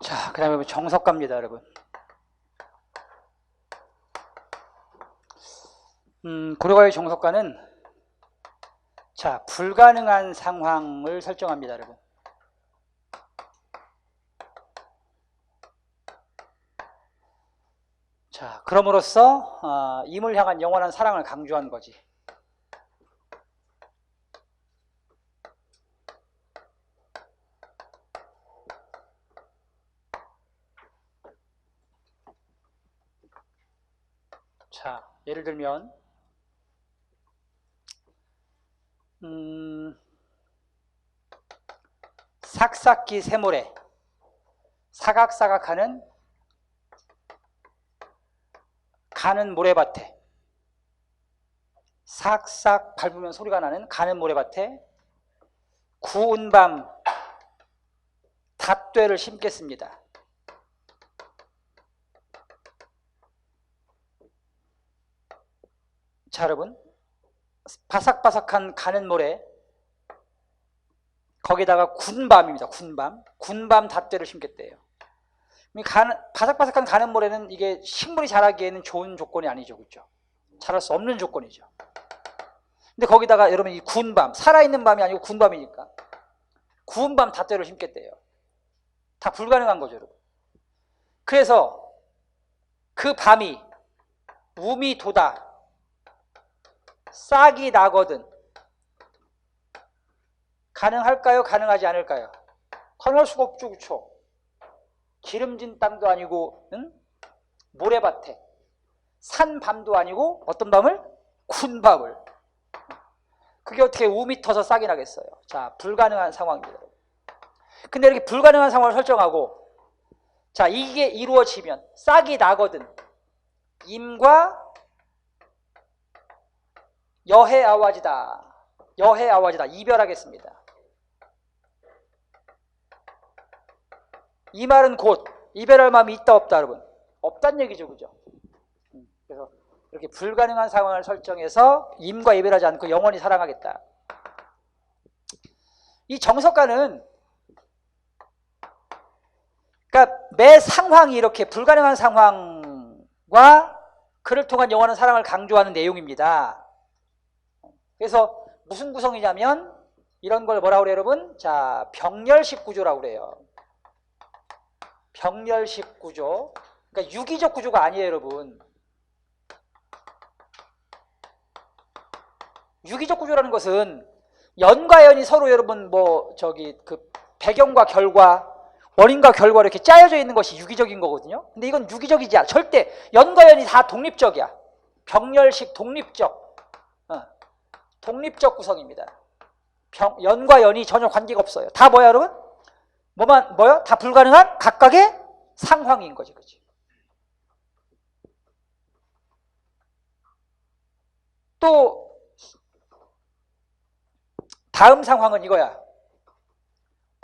자, 그 다음에 정석가입니다, 여러분. 고려가의 정석가는 자, 불가능한 상황을 설정합니다, 여러분. 자, 그럼으로써 임을 향한 영원한 사랑을 강조한 거지. 자, 예를 들면 삭삭기 새모래, 사각사각하는 가는 모래밭에, 삭삭 밟으면 소리가 나는 가는 모래밭에 구운 밤 닷되를 심겠습니다. 자, 여러분, 바삭바삭한 가는 모래, 거기다가 군밤입니다. 군밤 닷되를 심겠대요. 바삭바삭한 가는 모래는 이게 식물이 자라기에는 좋은 조건이 아니죠, 그렇죠? 자랄 수 없는 조건이죠. 근데 거기다가 여러분 이 군밤, 살아있는 밤이 아니고 군밤이니까 구운 밤 닷되를 심겠대요. 다 불가능한 거죠, 여러분. 그래서 그 밤이 우미 돋아 싹이 나거든 가능할까요? 가능하지 않을까요? 가능할 수가 없죠, 그렇죠? 기름진 땅도 아니고 모래밭에 산 밤도 아니고 어떤 밤을? 군밤을. 그게 어떻게 우미 터서 싹이 나겠어요? 자, 불가능한 상황입니다. 근데 이렇게 불가능한 상황을 설정하고 자, 이게 이루어지면 싹이 나거든 임과 여해아와지다. 여해아와지다. 이별하겠습니다. 이 말은 곧 이별할 마음이 있다 없다, 여러분? 없단 얘기죠, 그죠? 그래서 이렇게 불가능한 상황을 설정해서 임과 이별하지 않고 영원히 사랑하겠다. 이 정석가는 그러니까 매 상황이 이렇게 불가능한 상황과 그를 통한 영원한 사랑을 강조하는 내용입니다. 그래서 무슨 구성이냐면 이런 걸 뭐라고 그래요, 여러분? 자, 병렬식 구조라고 그래요. 병렬식 구조. 그러니까 유기적 구조가 아니에요, 여러분. 유기적 구조라는 것은 연과 연이 서로 여러분 그 배경과 결과, 원인과 결과 이렇게 짜여져 있는 것이 유기적인 거거든요. 근데 이건 유기적이지 않아. 절대 연과 연이 다 독립적이야. 병렬식 독립적 구성입니다. 연과 연이 전혀 관계가 없어요. 다 뭐야, 여러분? 뭐요? 다 불가능한 각각의 상황인 거지, 그치? 또 다음 상황은 이거야.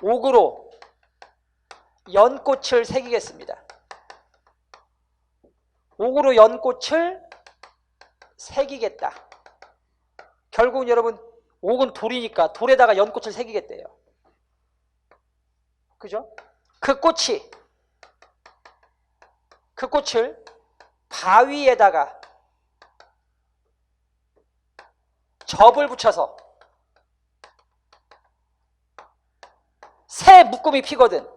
옥으로 연꽃을 새기겠습니다. 옥으로 연꽃을 새기겠다. 결국은 여러분 옥은 돌이니까 돌에다가 연꽃을 새기겠대요. 그죠? 그 꽃을 바위에다가 접을 붙여서 새 묶음이 피거든.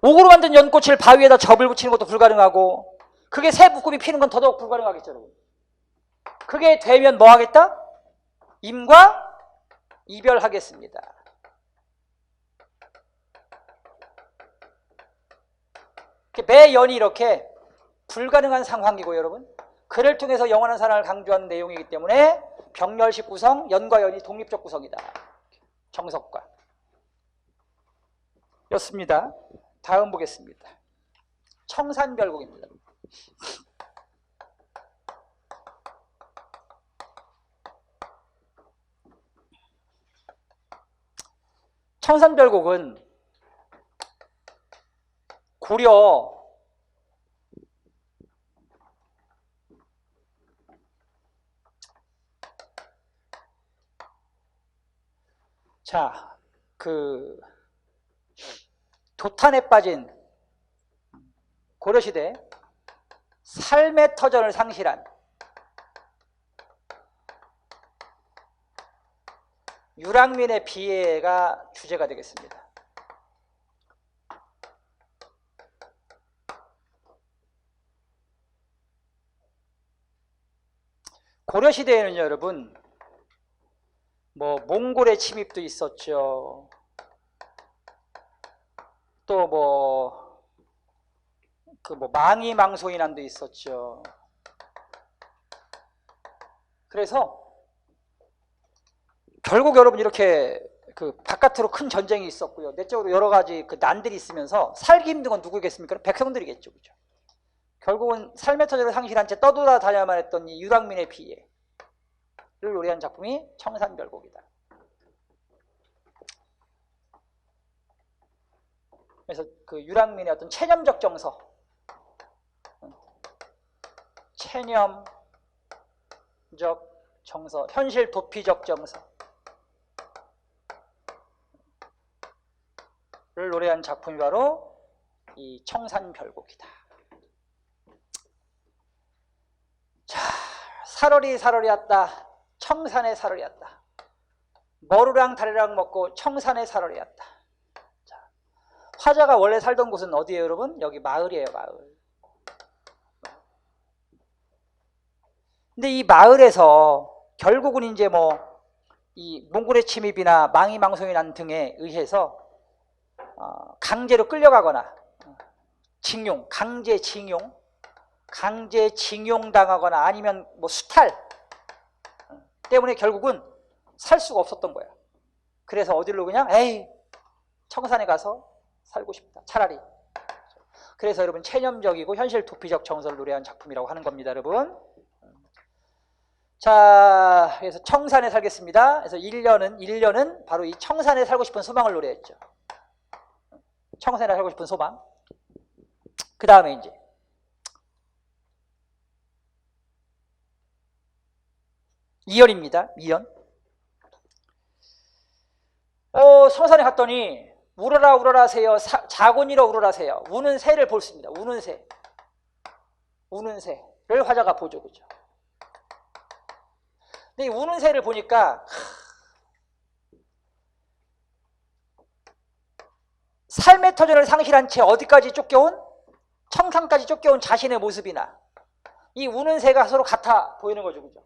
옥으로 만든 연꽃을 바위에다 접을 붙이는 것도 불가능하고 그게 새 묶음이 피는 건 더더욱 불가능하겠죠, 여러분. 그게 되면 뭐 하겠다? 임과 이별하겠습니다. 매 연이 이렇게 불가능한 상황이고 여러분 그를 통해서 영원한 사랑을 강조하는 내용이기 때문에 병렬식 구성, 연과 연이 독립적 구성이다. 정석과 였습니다. 다음 보겠습니다. 청산별곡입니다. 청산별곡은 고려 자, 그 도탄에 빠진 고려시대 삶의 터전을 상실한 유랑민의 비애가 주제가 되겠습니다. 고려시대에는 여러분 뭐 몽골의 침입도 있었죠. 또 뭐 망이망송이난도 있었죠. 그래서 결국 여러분 이렇게 그 바깥으로 큰 전쟁이 있었고요. 내적으로 여러 가지 그 난들이 있으면서 살기 힘든 건 누구겠습니까? 백성들이겠죠, 그죠? 결국은 삶의 터전을 상실한 채 떠돌아다녀야만 했던 이 유랑민의 비애를 노래한 작품이 청산별곡이다. 그래서 그 유랑민의 어떤 체념적 정서, 체념적 정서, 현실 도피적 정서를 노래한 작품이 바로 이 청산별곡이다. 자, 살얼이 왔다. 청산의 살얼이 왔다. 머루랑 다리랑 먹고 청산의 살얼이 왔다. 자, 화자가 원래 살던 곳은 어디예요, 여러분? 여기 마을이에요, 마을. 근데 이 마을에서 결국은 이제 이 몽골의 침입이나 망이망송이난 등에 의해서 강제로 끌려가거나 징용, 강제 징용당하거나 아니면 수탈 때문에 결국은 살 수가 없었던 거야. 그래서 어디로 그냥 청산에 가서 살고 싶다, 차라리. 그래서 여러분 체념적이고 현실 도피적 정서를 노래한 작품이라고 하는 겁니다, 여러분. 자, 그래서 청산에 살겠습니다. 그래서 1년은 바로 이 청산에 살고 싶은 소망을 노래했죠. 청산에 살고 싶은 소망. 그 다음에 이제 이연입니다. 이연. 청산에 갔더니 울어라 새여 자곤이라 울어라 새여 우는 새를 볼습니다. 우는 새를 화자가 보죠, 그죠? 근데 이 우는 새를 보니까 삶의 터전을 상실한 채 어디까지 쫓겨온? 청산까지 쫓겨온 자신의 모습이나 이 우는 새가 서로 같아 보이는 거죠, 그죠?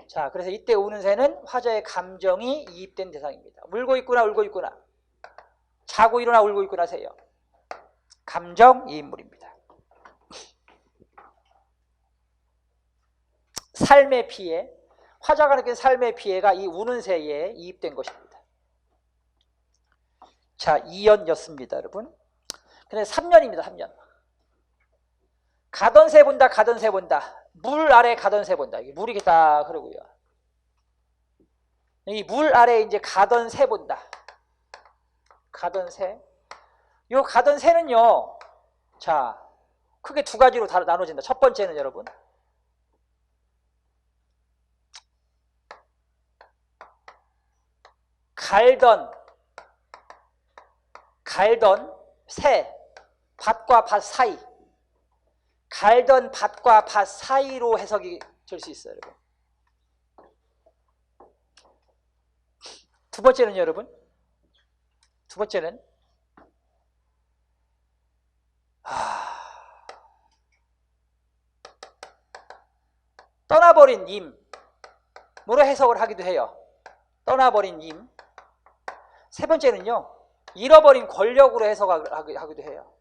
자, 그래서 이때 우는 새는 화자의 감정이 이입된 대상입니다. 울고 있구나, 울고 있구나. 자고 일어나 울고 있구나, 새요. 감정 이입물입니다. 삶의 피해, 화자가 느낀 삶의 피해가 이 우는 새에 이입된 것입니다. 자, 2년이었습니다, 여러분. 근데 3년입니다, 3년. 가던 새 본다, 가던 새 본다. 물 아래 가던 새 본다. 이게 물이 이렇게 딱 흐르고요. 이 물 아래 이제 가던 새 본다. 가던 새. 요 가던 새는요, 자, 크게 두 가지로 나눠진다. 첫 번째는 여러분, 갈던 새, 밭과 밭 사이. 갈던 밭과 밭 사이로 해석이 될 수 있어요, 여러분. 두 번째는 여러분, 떠나버린 임으로 해석을 하기도 해요. 떠나버린 임. 세 번째는요, 잃어버린 권력으로 해석하기도 해요.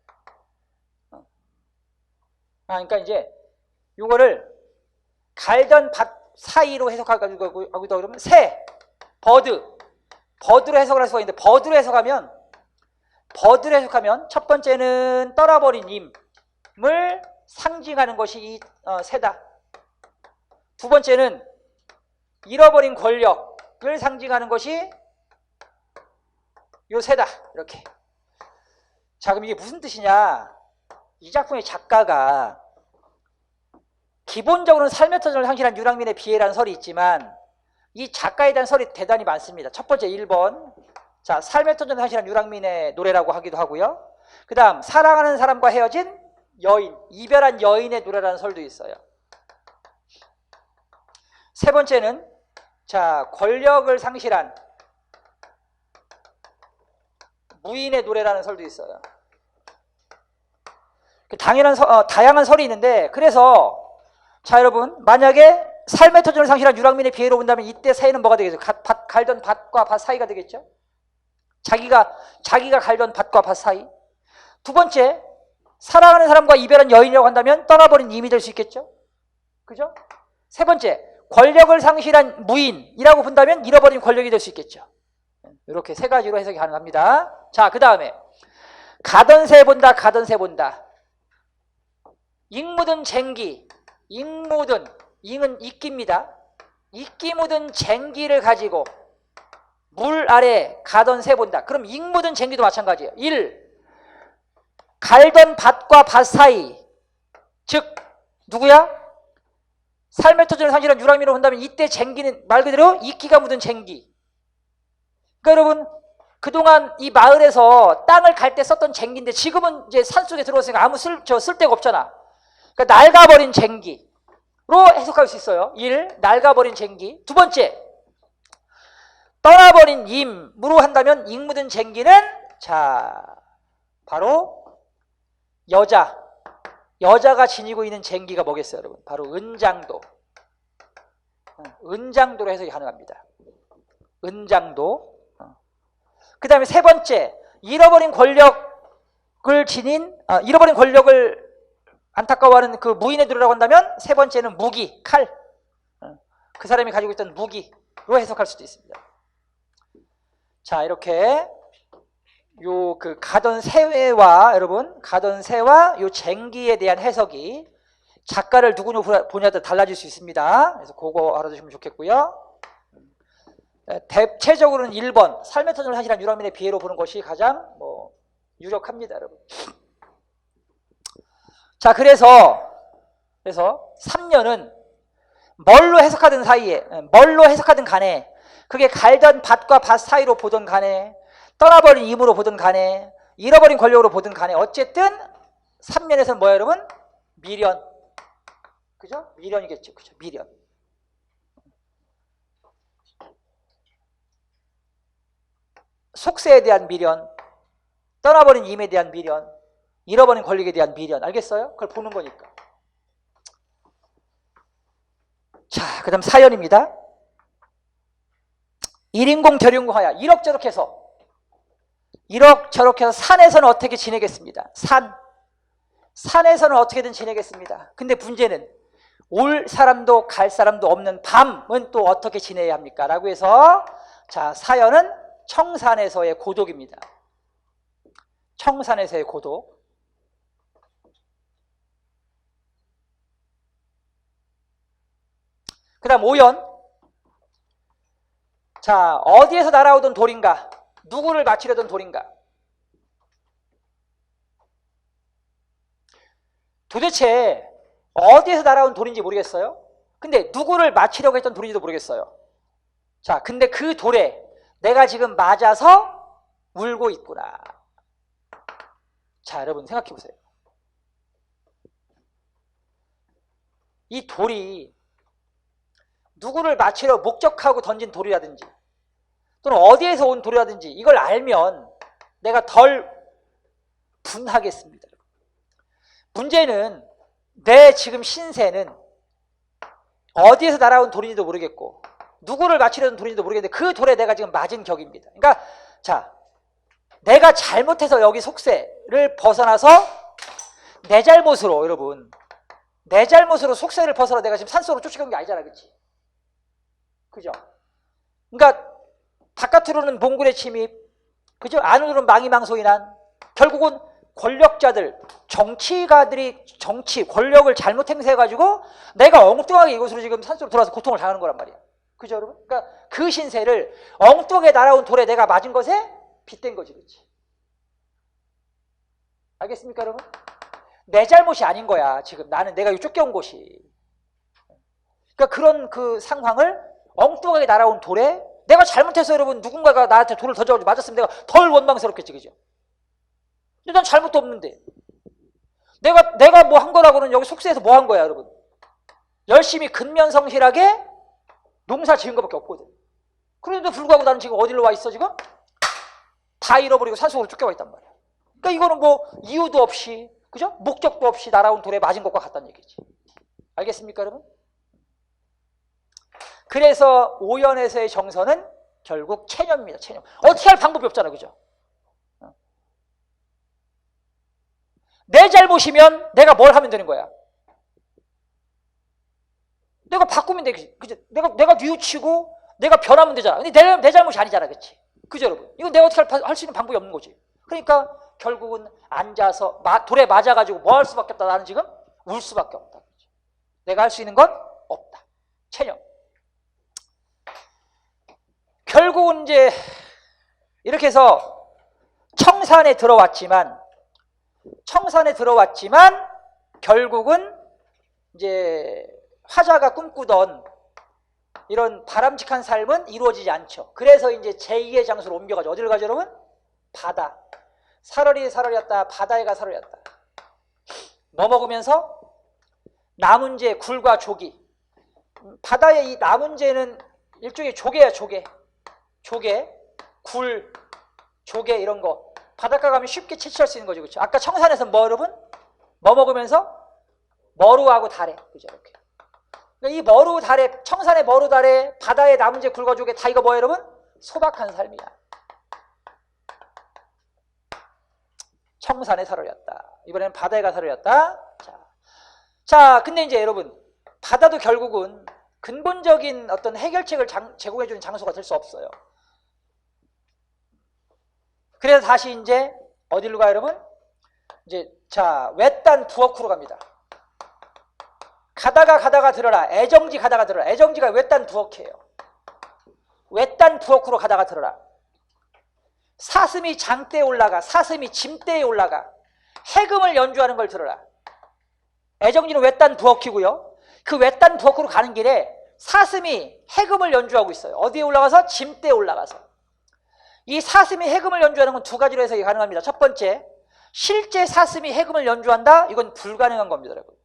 그러니까 이제 이거를 갈던 밭 사이로 해석하기도 하면 새, 버드로 해석을 할 수가 있는데, 버드로 해석하면 첫 번째는 떠나버린 임을 상징하는 것이 이 새다. 두 번째는 잃어버린 권력을 상징하는 것이 요 새다. 이렇게. 자, 그럼 이게 무슨 뜻이냐? 이 작품의 작가가 기본적으로는 삶의 터전을 상실한 유랑민의 비애라는 설이 있지만, 이 작가에 대한 설이 대단히 많습니다. 첫 번째 1번. 자, 삶의 터전 상실한 유랑민의 노래라고 하기도 하고요. 그 다음 사랑하는 사람과 헤어진 여인, 이별한 여인의 노래라는 설도 있어요. 세 번째는 자, 권력을 상실한 무인의 노래라는 설도 있어요. 당연한 다양한 설이 있는데, 그래서 자 여러분, 만약에 삶의 터전을 상실한 유랑민의 비애로 본다면 이때 사이는 뭐가 되겠죠? 갈던 밭과 밭 사이가 되겠죠? 자기가 갈던 밭과 밭 사이. 두 번째, 사랑하는 사람과 이별한 여인이라고 한다면 떠나버린 임이 될 수 있겠죠? 그죠? 세 번째, 권력을 상실한 무인이라고 본다면 잃어버린 권력이 될 수 있겠죠. 이렇게 세 가지로 해석이 가능합니다. 자, 그 다음에 가던 새 본다, 가던 새 본다. 익 묻은 쟁기, 익 묻은, 익은 이끼입니다. 이끼 묻은 쟁기를 가지고 물 아래 가던 새 본다. 그럼 익 묻은 쟁기도 마찬가지예요. 1. 갈던 밭과 밭 사이, 즉 누구야? 삶의 터전을 상실한 유랑민으로 본다면 이때 쟁기는 말 그대로 이끼가 묻은 쟁기. 그러니까 여러분, 그동안 이 마을에서 땅을 갈 때 썼던 쟁기인데 지금은 이제 산속에 들어왔으니까 아무 쓸데가 없잖아. 그러니까 낡아버린 쟁기로 해석할 수 있어요. 1. 낡아버린 쟁기. 두 번째, 떠나버린 임으로 한다면 익 묻은 쟁기는 자 바로 여자가 지니고 있는 쟁기가 뭐겠어요, 여러분? 바로 은장도. 은장도로 해석이 가능합니다. 은장도. 그 다음에 세 번째, 잃어버린 권력을 안타까워하는 그 무인의 노래라고 한다면 세 번째는 무기, 칼. 그 사람이 가지고 있던 무기로 해석할 수도 있습니다. 자, 이렇게 그 가던 새와 여러분, 가던 새와 요 쟁기에 대한 해석이 작가를 누구냐 보냐에 따라 달라질 수 있습니다. 그래서 그거 알아두시면 좋겠고요. 대체적으로는 1번, 삶의 터전을 상실한 유랑민의 비애로 보는 것이 가장 유력합니다, 여러분. 자, 그래서 3년은 뭘로 해석하든 간에 그게 갈던 밭과 밭 사이로 보던 간에 떠나버린 임으로 보든 간에 잃어버린 권력으로 보든 간에 어쨌든 3년에서는 뭐예요, 여러분? 미련. 그죠? 미련이겠죠. 그죠? 미련. 속세에 대한 미련, 떠나버린 임에 대한 미련, 잃어버린 권력에 대한 미련. 알겠어요? 그걸 보는 거니까. 자, 그 다음 사연입니다. 1인공 결용공하야. 이럭저럭 해서 산에서는 어떻게 지내겠습니다. 산에서는 어떻게든 지내겠습니다. 근데 문제는 올 사람도 갈 사람도 없는 밤은 또 어떻게 지내야 합니까? 라고 해서 자, 사연은 청산에서의 고독입니다. 청산에서의 고독. 그 다음 5연. 자, 어디에서 날아오던 돌인가? 누구를 맞추려던 돌인가? 도대체 어디에서 날아온 돌인지 모르겠어요. 근데 누구를 맞추려고 했던 돌인지도 모르겠어요. 자, 근데 그 돌에 내가 지금 맞아서 울고 있구나. 자, 여러분 생각해 보세요. 이 돌이 누구를 맞추려 목적하고 던진 돌이라든지 또는 어디에서 온 돌이라든지 이걸 알면 내가 덜 분하겠습니다. 문제는 내 지금 신세는 어디에서 날아온 돌인지도 모르겠고 누구를 맞추려는 돌인지도 모르겠는데 그 돌에 내가 지금 맞은 격입니다. 그러니까 자, 내가 잘못해서 여기 속세를 벗어나서 내 잘못으로 여러분, 내 잘못으로 속세를 벗어나 내가 지금 산속으로 쫓아간 게 아니잖아, 그렇지? 그죠? 그러니까 바깥으로는 몽골의 침입, 그죠? 안으로는 망이망소인한, 결국은 권력자들, 정치가들이 권력을 잘못 행사해가지고 내가 엉뚱하게 이곳으로 지금 산속으로 들어와서 고통을 당하는 거란 말이야. 그죠, 여러분? 그러니까 그 신세를 엉뚱하게 날아온 돌에 내가 맞은 것에 빗댄 거지, 그렇지? 알겠습니까, 여러분? 내 잘못이 아닌 거야, 지금. 내가 쫓겨온 곳이. 그러니까 그런 그 상황을 엉뚱하게 날아온 돌에 내가 잘못해서 여러분 누군가가 나한테 돌을 던져가지고 맞았으면 내가 덜 원망스럽겠지, 그죠? 근데 난 잘못도 없는데 내가 뭐 한 거라고는 여기 속세에서 뭐 한 거야, 여러분? 열심히 근면성실하게 농사 지은 것밖에 없거든. 그런데도 불구하고 나는 지금 어디로 와 있어, 지금? 다 잃어버리고 산속으로 쫓겨와 있단 말이야. 그러니까 이거는 뭐 이유도 없이, 그죠? 목적도 없이 날아온 돌에 맞은 것과 같다는 얘기지. 알겠습니까, 여러분? 그래서 오연에서의 정선은 결국 체념입니다. 체념. 어떻게 할 방법이 없잖아, 그죠? 내 잘못이면 내가 뭘 하면 되는 거야? 내가 바꾸면 되겠지. 그죠? 내가 뉘우치고 내가 변하면 되잖아. 근데 내 잘못이 아니잖아, 그치? 그죠, 여러분? 이건 내가 어떻게 할 수 있는 방법이 없는 거지. 그러니까 결국은 앉아서 돌에 맞아가지고 뭐 할 수밖에 없다. 나는 지금 울 수밖에 없다. 그죠? 내가 할 수 있는 건 없다. 체념. 결국은 이제 이렇게 해서 청산에 들어왔지만 결국은 이제 화자가 꿈꾸던 이런 바람직한 삶은 이루어지지 않죠. 그래서 이제 제2의 장소로 옮겨가죠. 어디를 가죠, 여러분? 바다. 사러리였다. 바다에 가 사러리였다. 뭐 먹으면서? 나문재, 굴과 조기. 바다의 이 나문재는 일종의 조개야, 조개, 굴, 조개 이런 거. 바닷가 가면 쉽게 채취할 수 있는 거죠, 그렇죠? 아까 청산에서 뭐, 여러분? 뭐 먹으면서? 머루하고 다래, 그죠? 이렇게. 이 머루 다래, 청산의 머루 다래, 바다의 나문재, 굴과 조개 다 이거 뭐예요, 여러분? 소박한 삶이야. 청산에 사러렸다. 이번에는 바다에 가 사러렸다. 자, 근데 이제 여러분, 바다도 결국은 근본적인 어떤 해결책을 제공해주는 장소가 될 수 없어요. 그래서 다시 이제 어디로 가요, 여러분? 이제 자, 외딴 부엌으로 갑니다. 가다가 들어라. 애정지 가다가 들어라. 애정지가 외딴 부엌이에요. 외딴 부엌으로 가다가 들어라. 사슴이 장대에 올라가. 사슴이 짐대에 올라가. 해금을 연주하는 걸 들어라. 애정지는 외딴 부엌이고요. 그 외딴 부엌으로 가는 길에 사슴이 해금을 연주하고 있어요. 어디에 올라가서? 짐대에 올라가서. 이 사슴이 해금을 연주하는 건 두 가지로 해석이 가능합니다. 첫 번째, 실제 사슴이 해금을 연주한다? 이건 불가능한 겁니다, 여러분.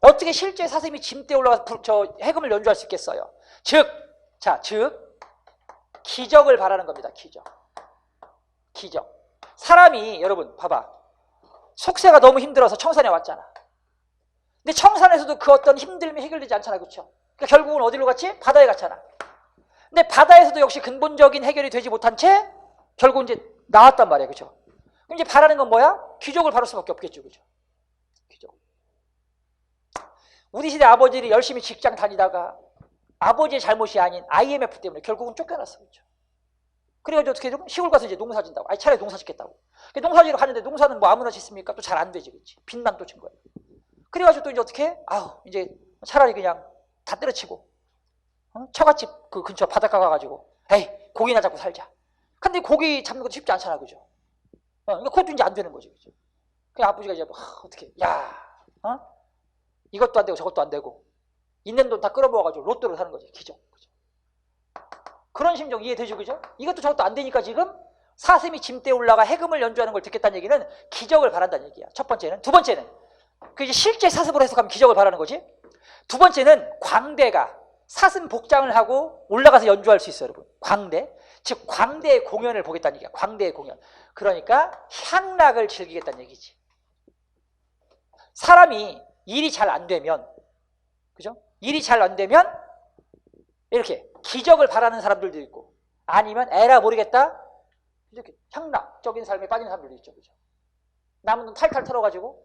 어떻게 실제 사슴이 짐대에 올라가서 해금을 연주할 수 있겠어요? 즉, 기적을 바라는 겁니다. 기적. 사람이, 여러분, 봐봐. 속세가 너무 힘들어서 청산에 왔잖아. 근데 청산에서도 그 어떤 힘듦이 해결되지 않잖아, 그렇죠? 그러니까 결국은 어디로 갔지? 바다에 갔잖아. 근데 바다에서도 역시 근본적인 해결이 되지 못한 채 결국 이제 나왔단 말이야, 그렇죠? 그럼 이제 바라는 건 뭐야? 귀족을 바랄 수밖에 없겠죠, 그렇죠? 귀족. 우리 시대 아버지들이 열심히 직장 다니다가 아버지의 잘못이 아닌 IMF 때문에 결국은 쫓겨났어, 그렇죠? 그래가지고 어떻게 되면 시골 가서 이제 농사 짓는다고. 아니, 차라리 농사 짓겠다고. 농사 지러 가는데 농사는 뭐 아무나 짓습니까? 또 잘 안 되지, 그렇지? 빚만 또 진 거야. 그래가지고 또 이제 어떻게 해? 이제 차라리 그냥 다 때려치고 처갓집 그 근처 바닷가 가가지고 에이, 고기나 잡고 살자. 근데 고기 잡는 것도 쉽지 않잖아, 그죠? 그러니까 그것도 이제 안 되는 거지, 그죠? 그냥 아버지가 이제 어떻게, 이것도 안 되고 저것도 안 되고 있는 돈 다 끌어모아가지고 로또를 사는 거지, 기적, 그죠? 그런 심정 이해되죠, 그죠? 이것도 저것도 안 되니까 지금 사슴이 짐대에 올라가 해금을 연주하는 걸 듣겠다는 얘기는 기적을 바란다는 얘기야. 첫 번째는. 두 번째는 그 이제 실제 사슴으로 해석하면 기적을 바라는 거지. 두 번째는 광대가 사슴 복장을 하고 올라가서 연주할 수 있어요, 여러분. 광대. 즉 광대의 공연을 보겠다는 얘기야. 광대의 공연. 그러니까 향락을 즐기겠다는 얘기지. 사람이 일이 잘 안 되면, 그죠? 일이 잘 안 되면 이렇게 기적을 바라는 사람들도 있고, 아니면 에라 모르겠다 이렇게 향락적인 삶에 빠진 사람들도 있죠, 그죠? 남은 돈 탈탈 털어가지고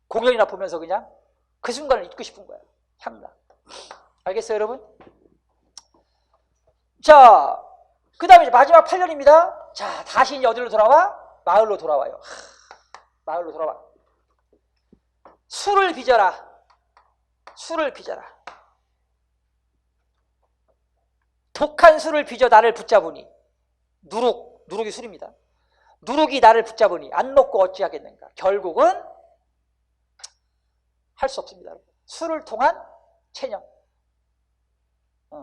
공연이나 보면서 그냥 그 순간을 잊고 싶은 거야. 향락. 알겠어요, 여러분? 자, 그 다음에 이제 마지막 8년입니다. 자, 다시 이제 어디로 돌아와? 마을로 돌아와요. 마을로 돌아와. 술을 빚어라. 술을 빚어라. 독한 술을 빚어 나를 붙잡으니. 누룩이 술입니다. 누룩이 나를 붙잡으니 안 먹고 어찌하겠는가. 결국은 할 수 없습니다. 술을 통한 체념.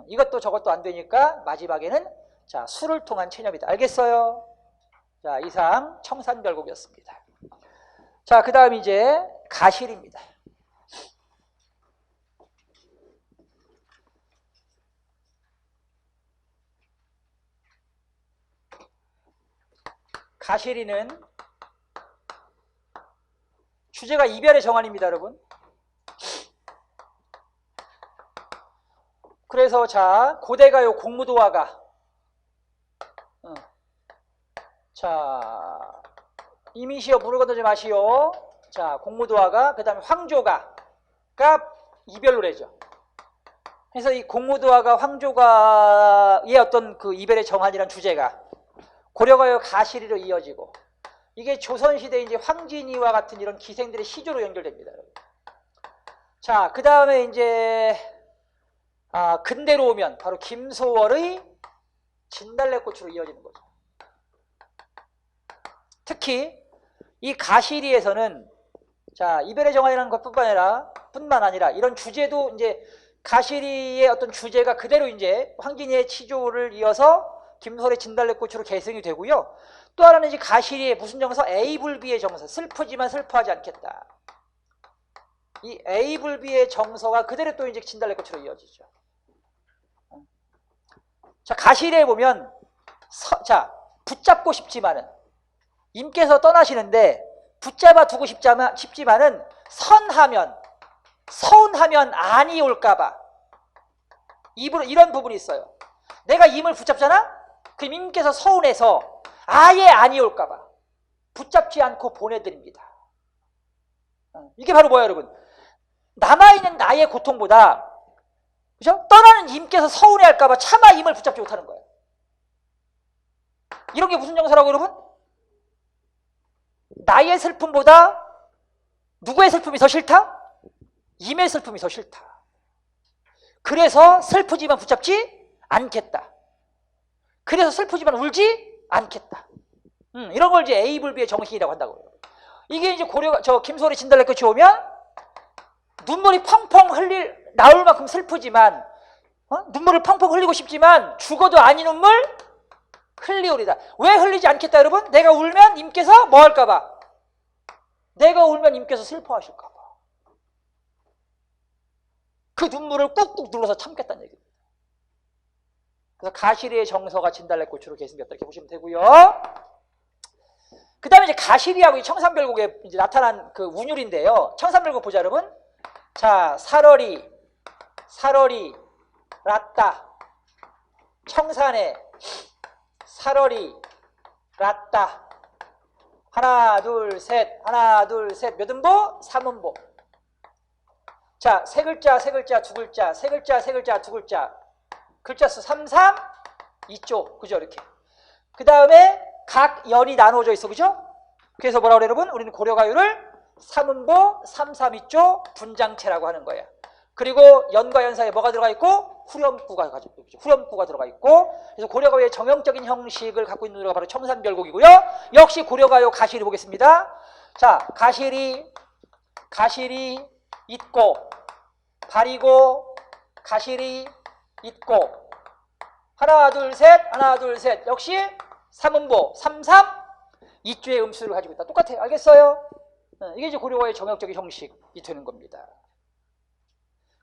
이것도 저것도 안 되니까 마지막에는 자, 수를 통한 체념이다. 알겠어요? 자, 이상 청산별곡이었습니다. 자, 그 다음 이제 가실입니다. 가실이는 주제가 이별의 정환입니다, 여러분. 그래서 자, 고대가요 공무도화가 자, 이미시여 물을 건너지 마시오. 자, 공무도화가 그 다음에 황조가가 이별 노래죠. 그래서 이 공무도화가 황조가의 어떤 그 이별의 정환이라는 주제가 고려가요 가실이로 이어지고 이게 조선시대 이제 황진이와 같은 이런 기생들의 시조로 연결됩니다. 자, 그 다음에 이제 근대로 오면 바로 김소월의 진달래꽃으로 이어지는 거죠. 특히 이 가시리에서는 자, 이별의 정환이라는 것뿐만 아니라 이런 주제도 이제 가시리의 어떤 주제가 그대로 이제 황진이의 치조를 이어서 김소월의 진달래꽃으로 계승이 되고요. 또 하나는 이제 가시리의 무슨 정서? A불비의 정서. 슬프지만 슬퍼하지 않겠다. 이 A불비의 정서가 그대로 또 이제 진달래꽃으로 이어지죠. 자, 가시리에 보면 자, 붙잡고 싶지만은 임께서 떠나시는데 붙잡아 두고 싶지만은 서운하면 안이 올까봐 이런 부분이 있어요. 내가 임을 붙잡잖아? 그럼 임께서 서운해서 아예 안이 올까봐 붙잡지 않고 보내드립니다. 이게 바로 뭐야, 여러분? 남아있는 나의 고통보다 그죠? 떠나는 임께서 서운해할까봐 차마 임을 붙잡지 못하는 거예요. 이런 게 무슨 정서라고, 여러분? 나의 슬픔보다 누구의 슬픔이 더 싫다? 임의 슬픔이 더 싫다. 그래서 슬프지만 붙잡지 않겠다. 그래서 슬프지만 울지 않겠다. 이런 걸 이제 A불비의 정신이라고 한다고요. 이게 이제 김소월의 진달래꽃이 오면 눈물이 펑펑 나올 만큼 슬프지만 눈물을 펑펑 흘리고 싶지만 죽어도 아니 눈물 흘리오리다. 왜 흘리지 않겠다, 여러분? 내가 울면 임께서 뭐 할까봐? 내가 울면 임께서 슬퍼하실까봐. 그 눈물을 꾹꾹 눌러서 참겠다는 얘기입니다. 그래서 가시리의 정서가 진달래꽃으로 계승됐다 이렇게 보시면 되고요. 그 다음에 이제 가시리하고 이 청산별곡에 이제 나타난 그 운율인데요. 청산별곡 보자, 여러분. 자, 살얼이 랐다. 청산에 살얼이 랐다. 하나, 둘, 셋. 몇 음보? 3음보. 자, 세 글자, 두 글자, 세 글자, 두 글자. 글자 수 3, 2조. 그죠? 이렇게. 그 다음에 각 연이 나눠져 있어. 그죠? 그래서 뭐라고 그래, 여러분? 우리는 고려가요를 3음보, 3, 2조 분장체라고 하는 거예요. 그리고 연과 연 사이에 뭐가 들어가 있고? 후렴구가 들어가 있고. 그래서 고려가요의 정형적인 형식을 갖고 있는 노래가 바로 청산별곡이고요. 역시 고려가요 가시리 보겠습니다. 자, 가시리 있고, 바리고, 가시리 있고. 하나, 둘, 셋. 역시 3음보, 3, 2조의 음수를 가지고 있다. 똑같아요. 알겠어요? 이게 이제 고려가요의 정형적인 형식이 되는 겁니다.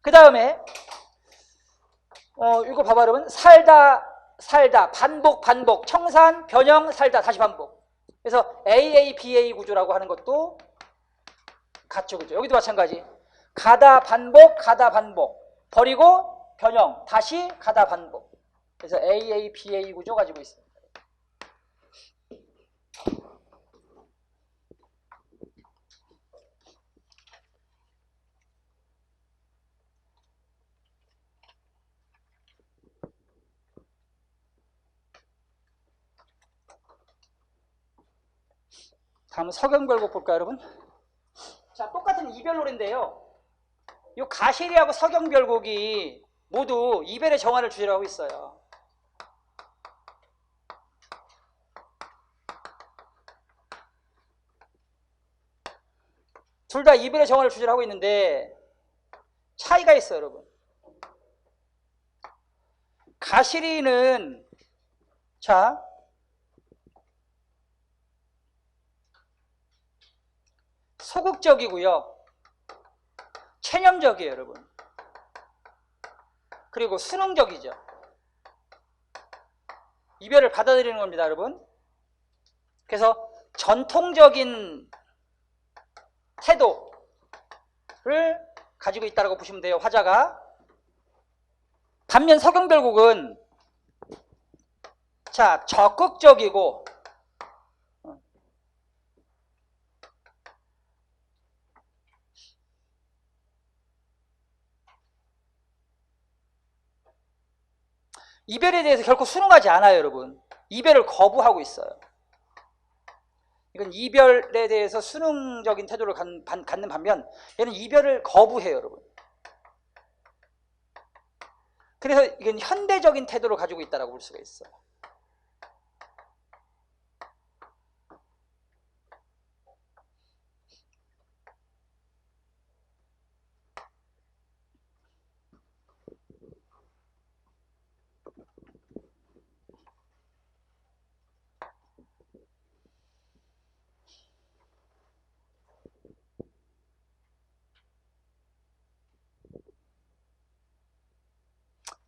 그 다음에 이거 봐봐, 여러분. 살다, 반복, 청산, 변형, 살다, 다시 반복. 그래서 AA, 구조라고 하는 것도 같죠, 그죠? 여기도 마찬가지. 가다, 반복. 버리고, 변형, 다시 가다, 반복. 그래서 AA 구조 가지고 있습니다. 다음은 서경별곡 볼까요, 여러분? 자, 똑같은 이별 노래인데요. 이 가시리하고 서경별곡이 모두 이별의 정환을 주제로 하고 있어요. 둘 다 이별의 정환을 주제로 하고 있는데 차이가 있어요, 여러분. 가시리는 자 소극적이고요. 체념적이에요, 여러분. 그리고 수능적이죠. 이별을 받아들이는 겁니다, 여러분. 그래서 전통적인 태도를 가지고 있다고 보시면 돼요, 화자가. 반면 서경별곡은 자 적극적이고 이별에 대해서 결코 순응하지 않아요, 여러분. 이별을 거부하고 있어요. 이건 이별에 대해서 순응적인 태도를 갖는 반면 얘는 이별을 거부해요, 여러분. 그래서 이건 현대적인 태도를 가지고 있다고 볼 수가 있어요.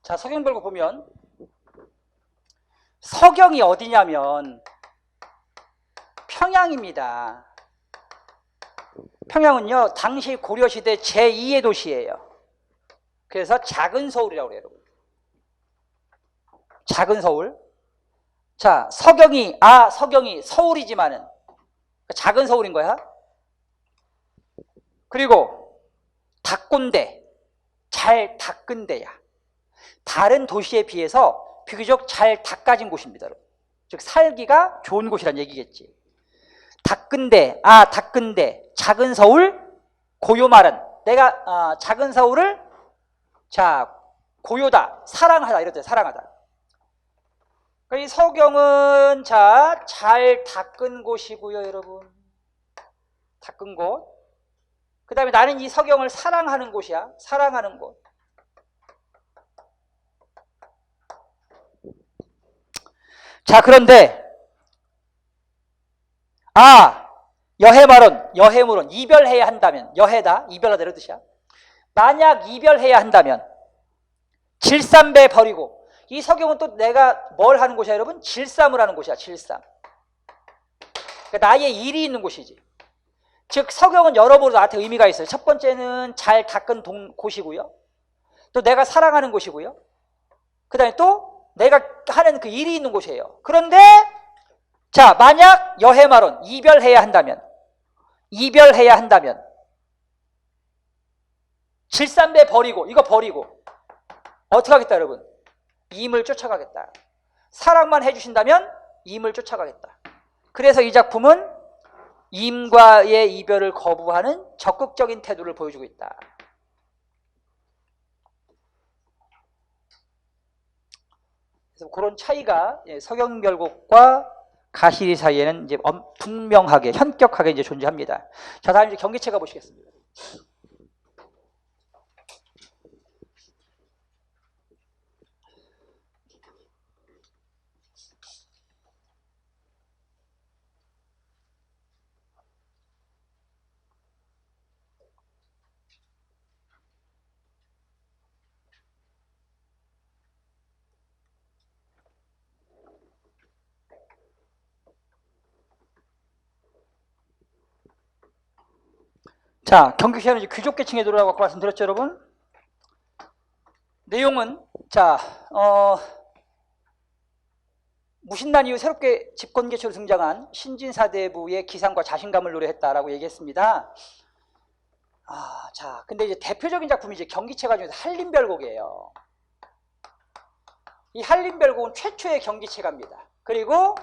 자, 서경별곡 보면 서경이 어디냐면 평양입니다. 평양은요 당시 고려시대 제2의 도시예요. 그래서 작은 서울이라고 그래요, 여러분. 작은 서울. 자, 서경이 서울이지만은 작은 서울인 거야. 그리고 닦은데 잘 닦은 데야. 다른 도시에 비해서 비교적 잘 닦아진 곳입니다. 즉 살기가 좋은 곳이란 얘기겠지. 닦은데, 닦은데 작은 서울 고요말은 내가 작은 서울을 자 고요다, 사랑하다 이랬대요. 사랑하다. 그러니까 이 서경은 자 잘 닦은 곳이고요, 여러분. 닦은 곳. 그 다음에 나는 이 서경을 사랑하는 곳이야. 사랑하는 곳. 자, 그런데 여해물은 이별해야 한다면, 여해다, 이별하다 이런 뜻이야. 만약 이별해야 한다면 질삼배 버리고, 이 서경은 또 내가 뭘 하는 곳이야, 여러분? 질삼을 하는 곳이야, 질삼. 그러니까 나의 일이 있는 곳이지. 즉 서경은 여러모로 나한테 의미가 있어요. 첫 번째는 잘 닦은 곳이고요. 또 내가 사랑하는 곳이고요. 그 다음에 또 내가 하는 그 일이 있는 곳이에요. 그런데 자 만약 여해말은 이별해야 한다면 질삼배 버리고, 이거 버리고 어떻게 하겠다, 여러분? 임을 쫓아가겠다. 사랑만 해주신다면 임을 쫓아가겠다. 그래서 이 작품은 임과의 이별을 거부하는 적극적인 태도를 보여주고 있다. 그래서 그런 차이가 서경별곡과 가시리 사이에는 이제 분명하게, 현격하게 이제 존재합니다. 자, 다음 이제 경기체가 보시겠습니다. 자, 경기체는 이제 귀족계층에 들어가고 말씀드렸죠, 여러분? 내용은 자, 무신난 이후 새롭게 집권계층으로 등장한 신진사대부의 기상과 자신감을 노래했다라고 얘기했습니다. 자, 근데 이제 대표적인 작품이 이제 경기체가 중에서 한림별곡이에요. 이 한림별곡은 최초의 경기체가입니다. 그리고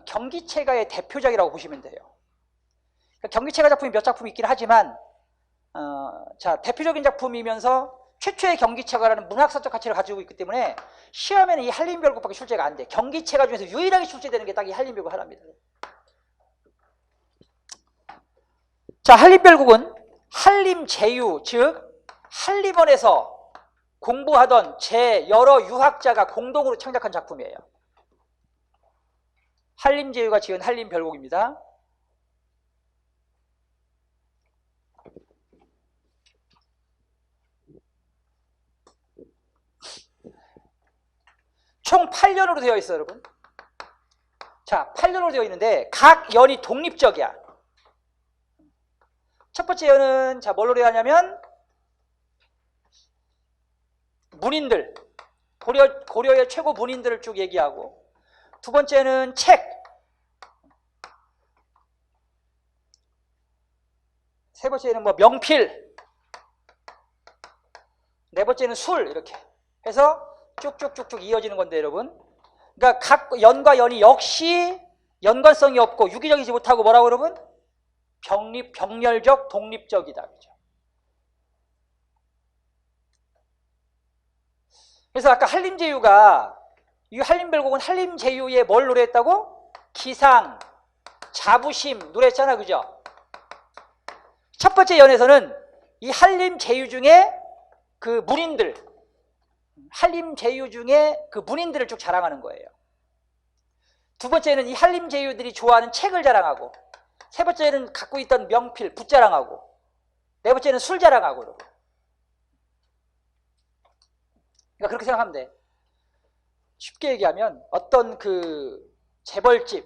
경기체가의 대표작이라고 보시면 돼요. 그러니까 경기체가 작품이 몇 작품이 있긴 하지만 자 대표적인 작품이면서 최초의 경기체가라는 문학사적 가치를 가지고 있기 때문에 시험에는 이 한림별곡밖에 출제가 안 돼. 경기체가 중에서 유일하게 출제되는 게 딱 이 한림별곡 하나입니다. 자, 한림별곡은 한림제유, 즉 한림원에서 공부하던 여러 유학자가 공동으로 창작한 작품이에요. 한림제유가 지은 한림별곡입니다. 총 8년으로 되어 있어요, 여러분. 자, 8년으로 되어 있는데 각 연이 독립적이야. 첫 번째 연은 자 뭘로 되어 하냐면 문인들, 고려의 최고 문인들을 쭉 얘기하고, 두 번째는 책, 세 번째는 뭐 명필, 네 번째는 술, 이렇게 해서 쭉쭉쭉쭉 이어지는 건데 여러분, 그러니까 각 연과 연이 역시 연관성이 없고 유기적이지 못하고 뭐라고 여러분? 병렬적, 독립적이다. 그죠? 그래서 아까 한림제유가, 이 한림별곡은 한림제유에 뭘 노래했다고? 기상, 자부심 노래했잖아. 그죠? 첫 번째 연에서는 이 한림제유 중에 그 문인들, 한림제유 중에 그 문인들을 쭉 자랑하는 거예요. 두 번째는 이 한림제유들이 좋아하는 책을 자랑하고, 세 번째는 갖고 있던 명필, 붓 자랑하고, 네 번째는 술 자랑하고. 그러니까 그렇게 생각하면 돼. 쉽게 얘기하면 어떤 그 재벌집,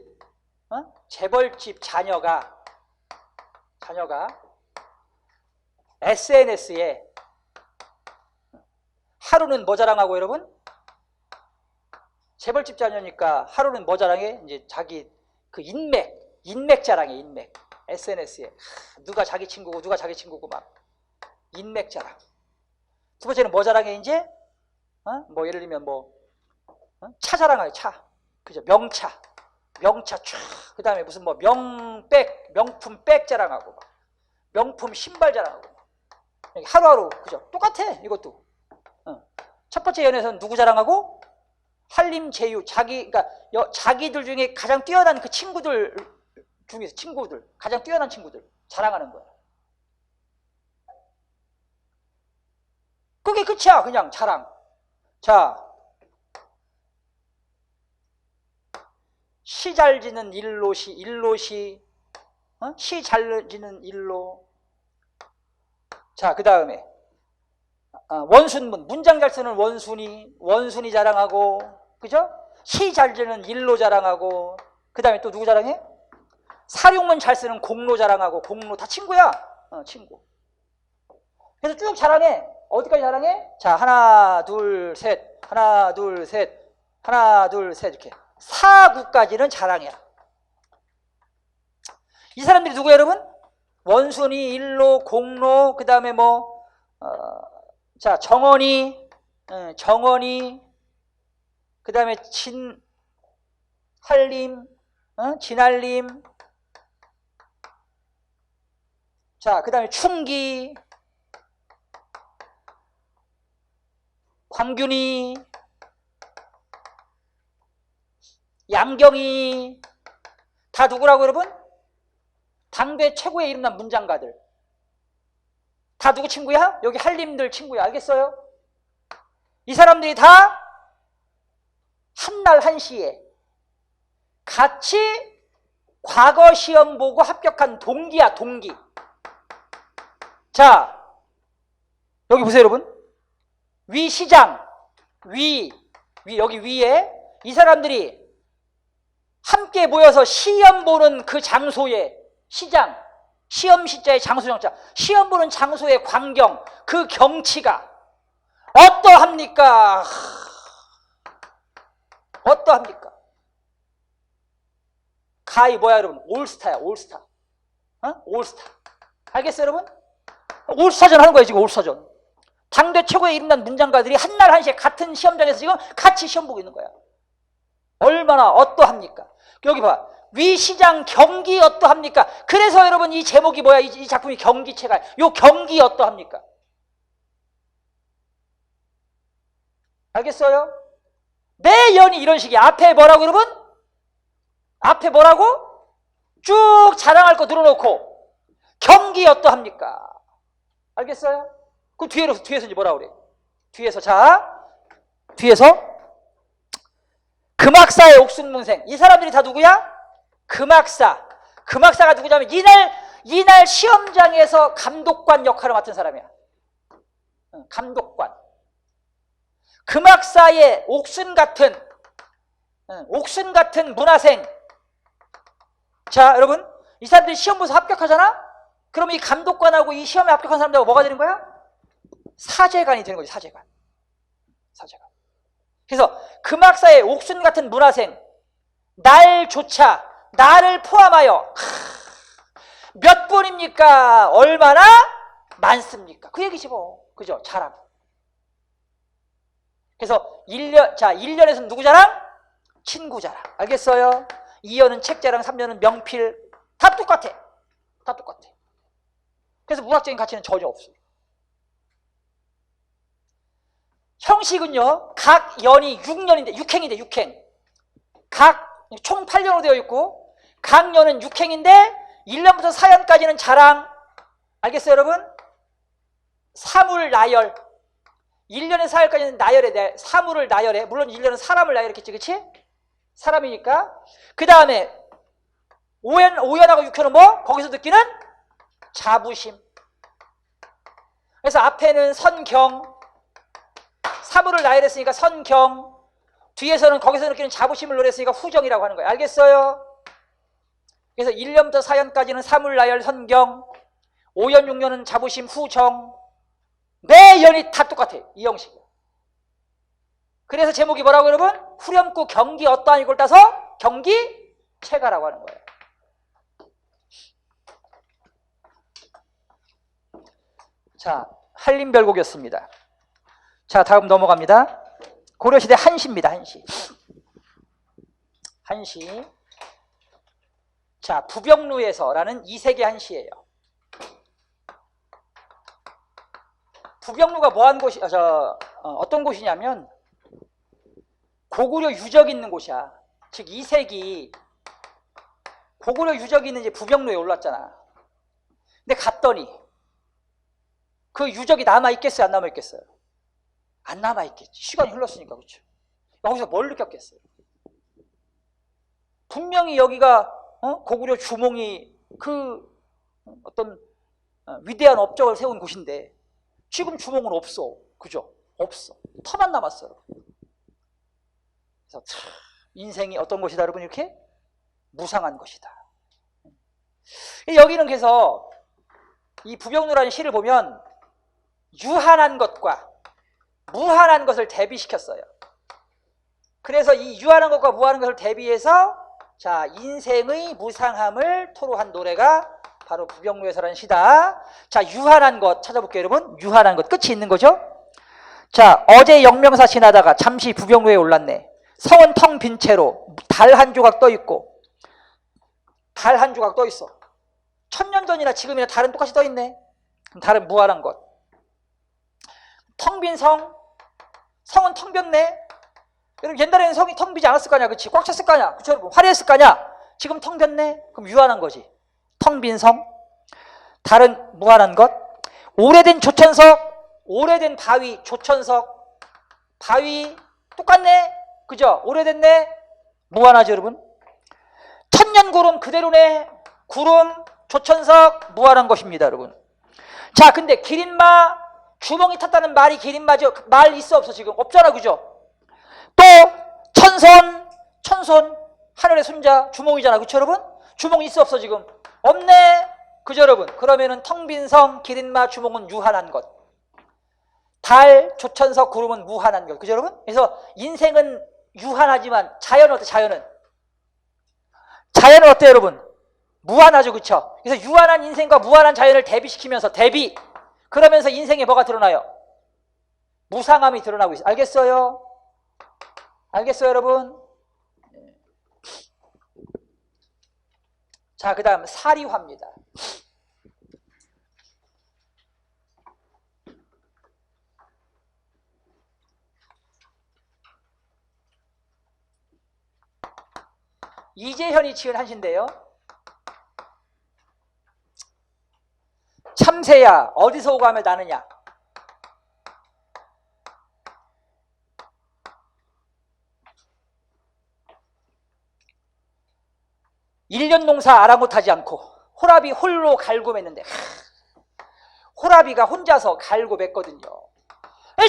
재벌집 자녀가 SNS에 하루는 뭐 자랑하고 여러분? 재벌집 자녀니까 하루는 뭐 자랑해? 이제 자기 그 인맥 자랑해. 인맥. SNS에 누가 자기 친구고 누가 자기 친구고 막 인맥 자랑. 두 번째는 뭐 자랑해? 이제 뭐 예를 들면 차 자랑하요. 차. 그죠? 명차 촤. 그 다음에 무슨 뭐 명품 백 자랑하고, 명품 신발 자랑하고. 하루하루, 그죠? 똑같아, 이것도. 첫 번째 연에서는 누구 자랑하고? 한림제유, 그러니까 자기들 중에 가장 뛰어난 그 친구들 중에서 가장 뛰어난 친구들 자랑하는 거야. 그게 끝이야, 그냥 자랑. 자, 시 잘 지는 일로시, 시 잘 지는 일로. 자, 그 다음에 원순문, 문장 잘 쓰는 원순이 자랑하고, 그죠? 시 잘 지는 일로 자랑하고, 그 다음에 또 누구 자랑해? 사룡문 잘 쓰는 공로 자랑하고, 공로 다 친구야. 친구. 그래서 쭉 자랑해. 어디까지 자랑해? 자, 하나, 둘, 셋, 하나, 둘, 셋, 하나, 둘, 셋, 이렇게. 4구까지는 자랑이야. 이 사람들이 누구야, 여러분? 원순이, 일로, 공로, 그 다음에 자, 정원이, 그 다음에 한림, 진한림, 자, 그 다음에 충기, 광균이, 양경이, 다 누구라고 여러분? 당대 최고의 이름난 문장가들. 다 누구 친구야? 여기 한림들 친구야. 알겠어요? 이 사람들이 다 한날 한시에 같이 과거 시험 보고 합격한 동기야, 동기. 자, 여기 보세요, 여러분. 위 시장, 여기 위에 이 사람들이 함께 모여서 시험 보는 그 장소에, 시장, 시험 시자의 장소정자, 시험 보는 장소의 광경, 그 경치가 어떠합니까? 어떠합니까? 가히 뭐야 여러분? 올스타야, 올스타. 올스타. 알겠어요 여러분? 올스타전 하는 거예요 지금. 올스타전. 당대 최고의 이름난 문장가들이 한날 한시에 같은 시험장에서 지금 같이 시험 보고 있는 거야. 얼마나 어떠합니까? 여기 봐. 위시장 경기 어떠합니까? 그래서 여러분 이 제목이 뭐야? 이 작품이 경기체가. 요 경기 어떠합니까? 알겠어요? 매 연이 이런 식이야. 앞에 뭐라고 여러분? 앞에 뭐라고? 쭉 자랑할 거 들어놓고 경기 어떠합니까? 알겠어요? 그럼 뒤에서 이제 뭐라고 그래? 뒤에서. 자, 뒤에서 금학사의 옥순문생. 이 사람들이 다 누구야? 금학사. 금학사가 누구냐면 이날 시험장에서 감독관 역할을 맡은 사람이야. 감독관. 금학사의 옥순 같은 문화생. 자, 여러분, 이 사람들이 시험 보서 합격하잖아? 그러면 이 감독관하고 이 시험에 합격한 사람들하고 뭐가 되는 거야? 사제관이 되는 거지, 사제관. 사제관. 그래서 금학사의 옥순 같은 문화생, 날조차, 나를 포함하여 몇 분입니까? 얼마나 많습니까? 그 얘기지 뭐. 그죠? 자랑. 그래서 1년에서는 누구 자랑? 친구 자랑. 알겠어요? 2년은 책 자랑, 3년은 명필. 다 똑같아. 다 똑같아. 그래서 문학적인 가치는 전혀 없어요. 형식은요, 각 연이 6년인데, 6행인데, 6행. 총 8년으로 되어 있고, 각 연은 6행인데, 1년부터 4년까지는 자랑. 알겠어요, 여러분? 사물 나열. 1년에 4년까지는 나열해. 사물을 나열해. 물론 1년은 사람을 나열했겠지, 그치? 사람이니까. 그 다음에 5연하고 6연은 뭐? 거기서 느끼는 자부심. 그래서 앞에는 선경, 사물을 나열했으니까 선경, 뒤에서는 거기서 느끼는 자부심을 노렸으니까 후정이라고 하는 거예요. 알겠어요? 그래서 1년부터 4년까지는 사물 나열 선경, 5연 6년은 자부심 후정. 매 연이 다 똑같아. 이 형식이야. 그래서 제목이 뭐라고 여러분? 후렴구 경기 어떠한 이걸 따서 경기 체가라고 하는 거예요. 자, 한림별곡이었습니다. 자, 다음 넘어갑니다. 고려시대 한시입니다. 한시. 한시. 자, 부병루에서라는 이색의 한시예요. 부병루가 뭐한 곳이, 어떤 곳이냐면 고구려 유적이 있는 곳이야. 즉 이색이 고구려 유적이 있는 이제 부병루에 올랐잖아. 근데 갔더니 그 유적이 남아있겠어요? 안 남아있겠어요? 안 남아있겠지. 시간이 흘렀으니까. 그렇죠? 여기서 뭘 느꼈겠어요? 분명히 여기가 고구려 주몽이 그 어떤 위대한 업적을 세운 곳인데 지금 주몽은 없어. 그죠? 없어. 터만 남았어요. 그래서 인생이 어떤 것이다 여러분? 이렇게 무상한 것이다. 여기는 그래서 이 부병루라는 시를 보면 유한한 것과 무한한 것을 대비시켰어요. 그래서 이 유한한 것과 무한한 것을 대비해서 자, 인생의 무상함을 토로한 노래가 바로 부병루에서라는 시다. 자, 유한한 것 찾아볼게요, 여러분. 유한한 것 끝이 있는 거죠. 자, 어제 영명사 지나다가 잠시 부병루에 올랐네. 성은 텅 빈 채로 달 한 조각 떠 있고, 달 한 조각 떠 있어. 1000년 전이나 지금이나 달은 똑같이 떠 있네. 그럼 달은 무한한 것. 텅 빈 성, 성은 텅 빈네. 여러분 옛날에는 성이 텅 비지 않았을 거 아니야, 그렇지? 꽉 찼을 거 아니야, 그렇죠? 여러분 화려했을 거 아니야. 지금 텅 빈네. 그럼 유한한 거지. 텅 빈 성, 달은 무한한 것. 오래된 조천석, 오래된 바위, 조천석, 바위 똑같네, 그죠? 오래됐네, 무한하죠, 여러분. 천년구름 그대로네. 구름, 조천석, 무한한 것입니다, 여러분. 자, 근데 기린마, 주몽이 탔다는 말이 기린마죠. 말 있어 없어? 지금 없잖아, 그죠? 또 천손, 하늘의 손자 주몽이잖아, 그쵸 여러분? 주몽 있어 없어? 지금 없네, 그죠 여러분? 그러면은 텅 빈 성, 기린마, 주몽은 유한한 것, 달, 조천석, 구름은 무한한 것, 그죠 여러분? 그래서 인생은 유한하지만 자연은 어때? 자연은 어때요 여러분? 무한하죠, 그쵸? 그래서 유한한 인생과 무한한 자연을 대비시키면서 그러면서 인생에 뭐가 드러나요? 무상함이 드러나고 있어요. 알겠어요? 알겠어요, 여러분? 자, 그 다음 사리화입니다. 이재현이 지은 한시인데요. 참새야 어디서 오고 하며 나느냐. 1년 농사 아랑곳하지 않고 호랍이 홀로 갈굼했는데 호랍이가 혼자서 갈굼했거든요.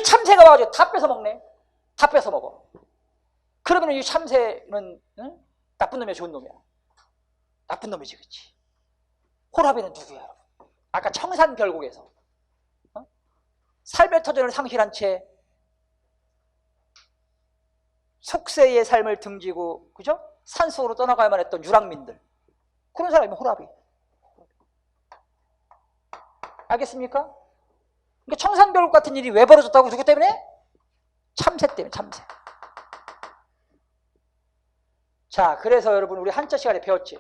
참새가 와가지고 다 뺏어 먹네. 다 뺏어 먹어. 그러면 이 참새는 응? 나쁜 놈이야, 좋은 놈이야? 나쁜 놈이지, 그치? 호랍이는 누구야, 여러분? 아까 청산별곡에서 삶의 터전을 상실한 채 속세의 삶을 등지고, 그죠? 산속으로 떠나가야만 했던 유랑민들. 그런 사람이 호랍이. 알겠습니까? 그러니까 청산별곡 같은 일이 왜 벌어졌다고? 누구 때문에? 참새 때문에, 참새. 자, 그래서 여러분 우리 한자 시간에 배웠지.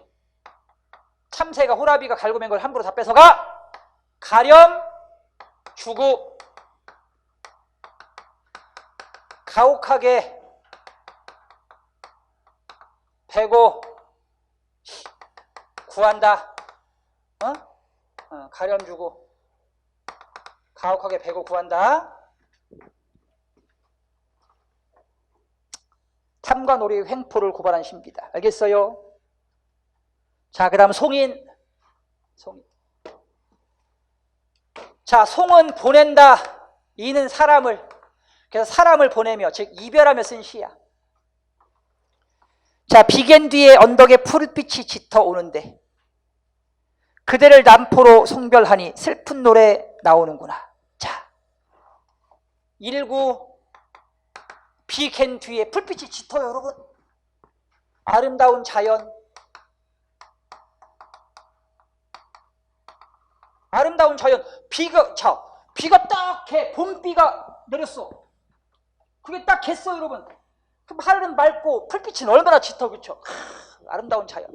참새가 호랍이가 갈굼한 걸 함부로 다 뺏어가 가렴 주고 가혹하게 베고 구한다. 가렴 주고 가혹하게 베고 구한다. 탐과 놀이 횡포를 고발한 시입니다. 알겠어요? 자, 그 다음 송인. 자, 송은 보낸다. 이는 사람을. 그래서 사람을 보내며, 즉 이별하며 쓴 시야. 자, 비견 뒤에 언덕에 푸른빛이 짙어 오는데 그대를 남포로 송별하니 슬픈 노래 나오는구나. 자, 1구 비견 뒤에 풀빛이 짙어요, 여러분. 아름다운 자연. 아름다운 자연. 비가 딱 개, 봄비가 내렸어. 그게 딱 겠어, 여러분. 그럼 하늘은 맑고 풀빛은 얼마나 짙어, 그쵸? 아름다운 자연.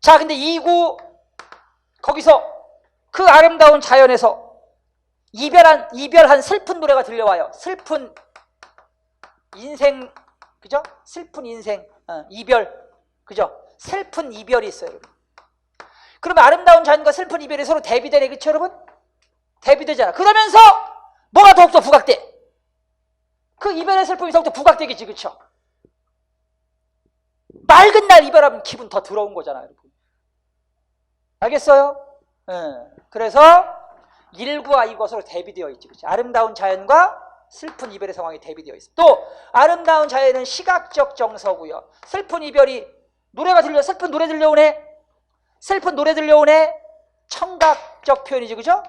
자, 근데 2구 거기서 그 아름다운 자연에서 이별한 슬픈 노래가 들려와요. 슬픈 인생, 그죠? 슬픈 인생, 이별, 그죠? 슬픈 이별이 있어요, 여러분. 그러면 아름다운 자연과 슬픈 이별이 서로 대비되네, 그쵸, 여러분? 대비되잖아. 그러면서 뭐가 더욱더 부각돼? 그 이별의 슬픔이 더욱더 부각되겠지, 그쵸? 맑은 날 이별하면 기분 더 더러운 거잖아, 여러분. 알겠어요? 그래서 1구와 2구가 서로 대비되어 있지, 그치? 아름다운 자연과 슬픈 이별의 상황이 대비되어 있어. 또 아름다운 자연은 시각적 정서고요. 슬픈 이별이 노래가 들려, 슬픈 노래 들려오네. 슬픈 노래 들려오네. 청각적 표현이지, 그죠?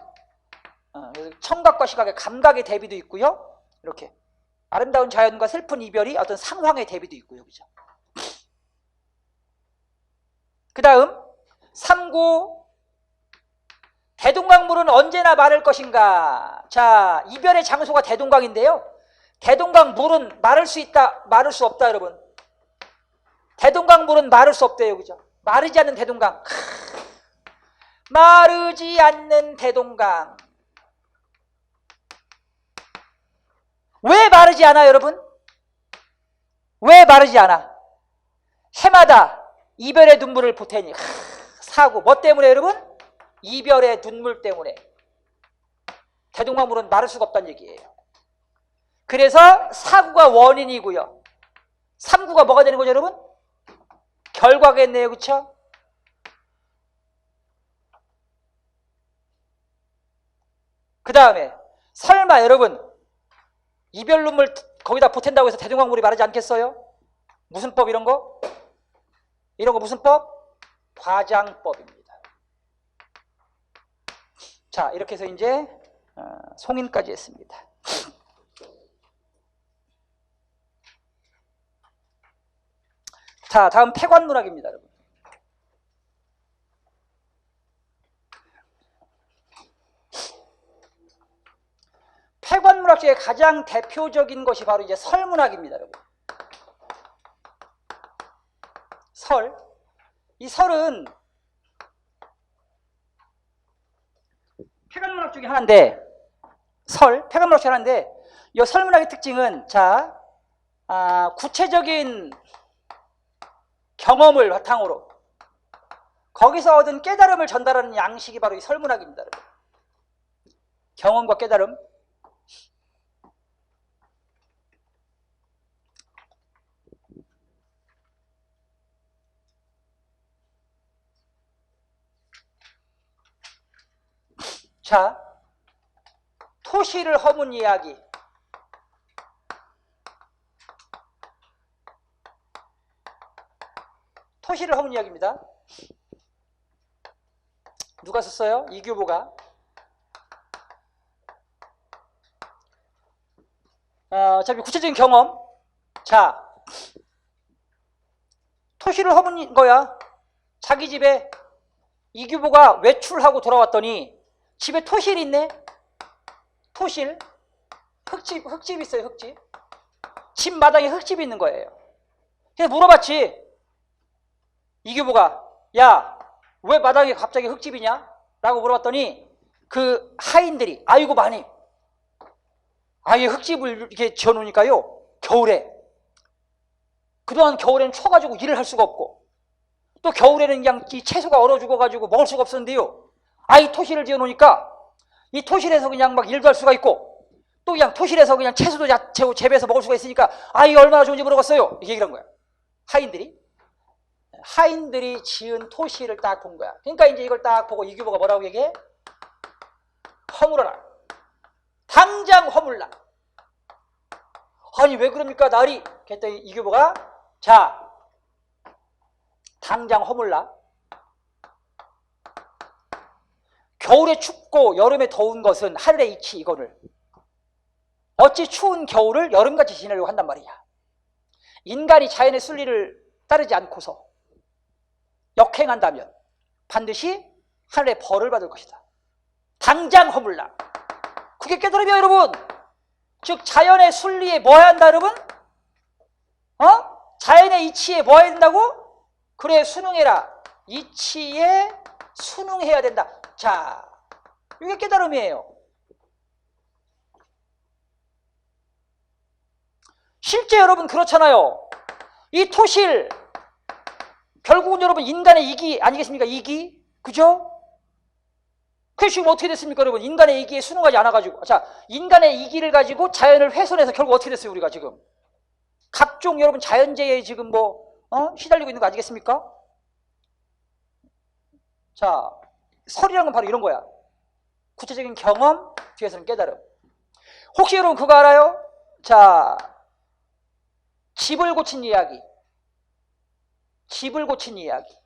청각과 시각의 감각의 대비도 있고요. 이렇게 아름다운 자연과 슬픈 이별이 어떤 상황의 대비도 있고요, 그죠? 그 다음 3구 대동강물은 언제나 마를 것인가. 자, 이별의 장소가 대동강인데요. 대동강 물은 마를 수 있다, 마를 수 없다, 여러분. 대동강 물은 마를 수 없대요, 그죠? 마르지 않는 대동강. 마르지 않는 대동강. 왜 마르지 않아, 여러분? 왜 마르지 않아? 해마다 이별의 눈물을 보태니. 사고. 뭐 때문에, 여러분? 이별의 눈물 때문에. 대동강물은 마를 수가 없다는 얘기예요. 그래서 4구가 원인이고요. 3구가 뭐가 되는 거죠, 여러분? 결과겠네요, 그쵸? 그 다음에 설마 여러분 이별 눈물 거기다 보탠다고 해서 대동강물이 마르지 않겠어요? 무슨 법 이런 거? 이런 거 무슨 법? 과장법입니다. 자, 이렇게 해서 이제 송인까지 했습니다. 자, 다음 폐관문학입니다, 여러분. 폐관문학 중에 가장 대표적인 것이 바로 이제 설문학입니다, 여러분. 설. 이 설은 폐관문학 중에 하나인데, 폐관문학 중에 하나인데, 이 설문학의 특징은, 자, 구체적인 경험을 바탕으로 거기서 얻은 깨달음을 전달하는 양식이 바로 이 설문학입니다, 여러분. 경험과 깨달음. 자, 토시를 허문 이야기. 토시를 허문 이야기입니다. 누가 썼어요? 이규보가. 자, 구체적인 경험. 자, 토시를 허문 거야. 자기 집에 이규보가 외출하고 돌아왔더니 집에 토실이 있네. 토실. 흙집 있어요, 흙집. 집 마당에 흙집이 있는 거예요. 그래서 물어봤지. 이규보가, 야, 왜 마당에 갑자기 흙집이냐? 라고 물어봤더니 그 하인들이, 아이고 마님, 아예 흙집을 이렇게 지어놓으니까요, 겨울에, 그동안 겨울에는 추워가지고 일을 할 수가 없고, 또 겨울에는 그냥 이 채소가 얼어 죽어가지고 먹을 수가 없었는데요, 아이 토실을 지어놓으니까 이 토실에서 그냥 막 일도 할 수가 있고, 또 그냥 토실에서 그냥 채소도 재배해서 먹을 수가 있으니까 아이 얼마나 좋은지 물어봤어요. 이렇게 얘기를 한 거야. 하인들이 지은 토시를 딱 본 거야. 그러니까 이제 이걸 딱 보고 이규보가 뭐라고 얘기해? 허물어라. 당장 허물라. 아니 왜 그럽니까 날이? 그랬더니 이규보가, 자, 당장 허물라. 겨울에 춥고 여름에 더운 것은 하늘의 이치 이거를. 어찌 추운 겨울을 여름같이 지내려고 한단 말이야. 인간이 자연의 순리를 따르지 않고서 역행한다면 반드시 하늘의 벌을 받을 것이다. 당장 허물라. 그게 깨달음이야, 여러분. 즉 자연의 순리에 뭐 해야 한다, 여러분? 자연의 이치에 뭐 해야 된다고? 그래, 순응해라. 이치에 순응해야 된다. 자, 이게 깨달음이에요. 실제 여러분 그렇잖아요. 이 토실, 결국은 여러분 인간의 이기 아니겠습니까? 이기, 그죠? 그게 지금 어떻게 됐습니까, 여러분? 인간의 이기에 순응하지 않아가지고, 자, 인간의 이기를 가지고 자연을 훼손해서 결국 어떻게 됐어요, 우리가 지금? 각종 여러분 자연재해에 지금 시달리고 있는 거 아니겠습니까? 자, 설이라는 건 바로 이런 거야. 구체적인 경험, 뒤에서는 깨달음. 혹시 여러분 그거 알아요? 자, 집을 고친 이야기. 집을 고친 이야기.